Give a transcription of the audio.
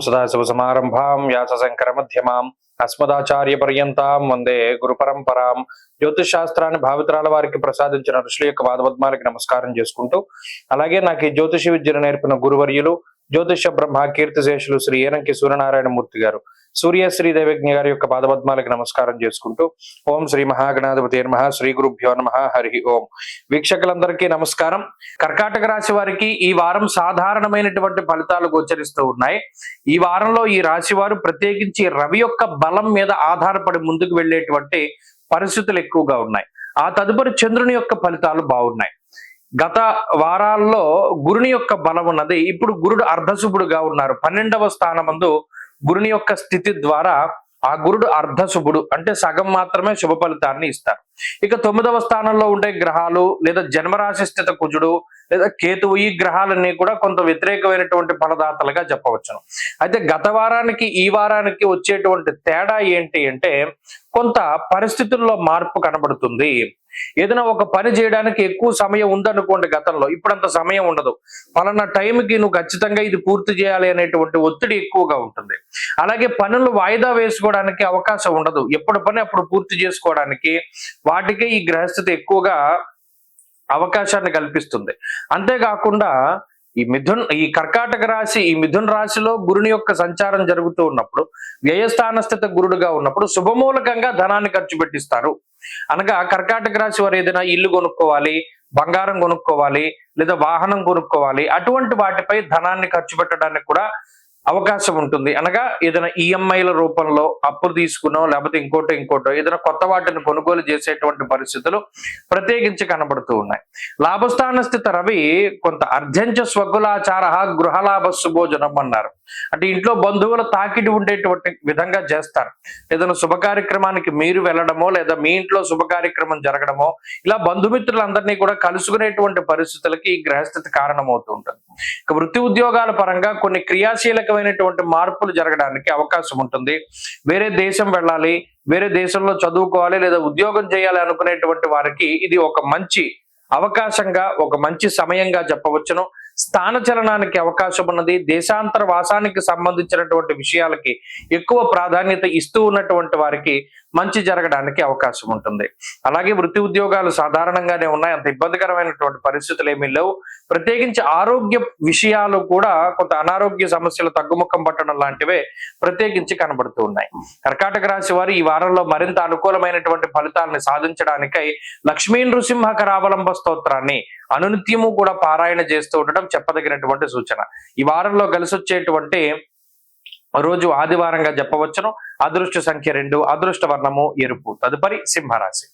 సదాశివసమారంభాం వ్యాసశంకర మధ్యమాం అస్మదాచార్య పర్యంతాం వందే గురు పరంపరాం. జ్యోతిష్ శాస్త్రాన్ని భావితరాల వారికి ప్రసాదించిన ఋషుల యొక్క పాదపద్మాలకి నమస్కారం చేసుకుంటూ, అలాగే నాకు ఈ జ్యోతిష విద్యను నేర్పిన గురువర్యులు జ్యోతిష బ్రహ్మ కీర్తిశేషులు శ్రీ ఏనంకి సూర్యనారాయణ మూర్తి గారు, సూర్యశ్రీ దేవజ్ఞ గారి యొక్క పాదపద్మాలకి నమస్కారం చేసుకుంటూ, ఓం శ్రీ మహాగణాధిపతి నమః, శ్రీ గురుభ్యో నమః, హరి ఓం. వీక్షకులందరికీ నమస్కారం. కర్కాటక రాశి వారికి ఈ వారం సాధారణమైనటువంటి ఫలితాలు గోచరిస్తూ ఉన్నాయి. ఈ వారంలో ఈ రాశి వారు ప్రత్యేకించి రవి యొక్క బలం మీద ఆధారపడి ముందుకు వెళ్ళేటువంటి పరిస్థితులు ఎక్కువగా ఉన్నాయి. ఆ తదుపరి చంద్రుని యొక్క ఫలితాలు బాగున్నాయి. గత వారాల్లో గురుని యొక్క బలం ఉన్నది. ఇప్పుడు గురుడు అర్ధశుభుడుగా ఉన్నారు. 12వ స్థానమందు గురుని యొక్క స్థితి ద్వారా ఆ గురుడు అర్ధశుభుడు అంటే సగం మాత్రమే శుభ ఫలితాన్ని ఇస్తారు. ఇక 9వ స్థానంలో ఉండే గ్రహాలు లేదా జన్మరాశి స్థిత కుజుడు లేదా కేతువు, ఈ గ్రహాలన్నీ కూడా కొంత వ్యతిరేకమైనటువంటి ఫలదాతలుగా చెప్పవచ్చును. అయితే గత వారానికి ఈ వారానికి వచ్చేటువంటి తేడా ఏంటి అంటే, కొంత పరిస్థితుల్లో మార్పు కనబడుతుంది. ఏదైనా ఒక పని చేయడానికి ఎక్కువ సమయం ఉందనుకోండి, గతంలో ఇప్పుడు అంత సమయం ఉండదు. పలానా టైంకి నువ్వు ఖచ్చితంగా ఇది పూర్తి చేయాలి అనేటువంటి ఒత్తిడి ఎక్కువగా ఉంటుంది. అలాగే పనులు వాయిదా వేసుకోవడానికి అవకాశం ఉండదు. ఎప్పుడు పని అప్పుడు పూర్తి చేసుకోవడానికి వాటికే ఈ గ్రహస్థితి ఎక్కువగా అవకాశాన్ని కల్పిస్తుంది. అంతేకాకుండా ఈ కర్కాటక రాశి, ఈ మిథున రాశిలో గురుని యొక్క సంచారం జరుగుతూ ఉన్నప్పుడు, వ్యయస్థాన స్థిత గురుడుగా ఉన్నప్పుడు శుభమూలకంగా ధనాన్ని ఖర్చు పెట్టిస్తారు. అనగా కర్కాటక రాశి వారు ఏదైనా ఇల్లు కొనుక్కోవాలి, బంగారం కొనుక్కోవాలి, లేదా వాహనం కొనుక్కోవాలి, అటువంటి వాటిపై ధనాన్ని ఖర్చు పెట్టడానికి కూడా అవకాశం ఉంటుంది. అనగా ఏదైనా ఈఎంఐల రూపంలో అప్పులు తీసుకునో లేకపోతే ఇంకోటో ఏదైనా కొత్త వాటిని కొనుగోలు చేసేటువంటి పరిస్థితులు ప్రత్యేకించి కనబడుతూ ఉన్నాయి. లాభస్థాన స్థిత రవి కొంత అర్ధంచ స్వగులాచార గృహలాభ శుభోజనం అన్నారు. అంటే ఇంట్లో బంధువుల తాకిడి ఉండేటువంటి విధంగా చేస్తారు. ఏదైనా శుభ కార్యక్రమానికి మీరు వెళ్ళడమో లేదా మీ ఇంట్లో శుభ కార్యక్రమం జరగడమో, ఇలా బంధుమిత్రులందరినీ కూడా కలుసుకునేటువంటి పరిస్థితులకి ఈ గ్రహస్థితి కారణమవుతూ ఉంటుంది. ఇక వృత్తి ఉద్యోగాల పరంగా కొన్ని క్రియాశీలకమైనటువంటి మార్పులు జరగడానికి అవకాశం ఉంటుంది. వేరే దేశం వెళ్ళాలి, వేరే దేశంలో చదువుకోవాలి లేదా ఉద్యోగం చేయాలి అనుకునేటువంటి వారికి ఇది ఒక మంచి అవకాశంగా, ఒక మంచి సమయంగా చెప్పవచ్చును. స్థాన చలనానికి అవకాశం ఉన్నది. దేశాంతర వాసానికి సంబంధించినటువంటి విషయాలకి ఎక్కువ ప్రాధాన్యత ఇస్తూ ఉన్నటువంటి వారికి మంచి జరగడానికి అవకాశం ఉంటుంది. అలాగే వృత్తి ఉద్యోగాలు సాధారణంగానే ఉన్నాయి, అంత ఇబ్బందికరమైనటువంటి పరిస్థితులు ఏమీ లేవు. ప్రత్యేకించి ఆరోగ్య విషయాలు కూడా కొంత అనారోగ్య సమస్యలు తగ్గుముఖం పట్టడం లాంటివే ప్రత్యేకించి కనబడుతూ ఉన్నాయి. కర్కాటక రాశి వారు ఈ వారంలో మరింత అనుకూలమైనటువంటి ఫలితాలను సాధించడానికై లక్ష్మీ నృసింహ కరావలంబ స్తోత్రాన్ని అనునిత్యము కూడా పారాయణ చేస్తూ ఉండడం చెప్పదగినటువంటి సూచన. ఈ వారంలో కలిసి వచ్చేటువంటి రోజు ఆదివారంగా చెప్పవచ్చును. అదృష్ట సంఖ్య 2, అదృష్ట వర్ణము ఎరుపు. తదుపరి సింహరాశి.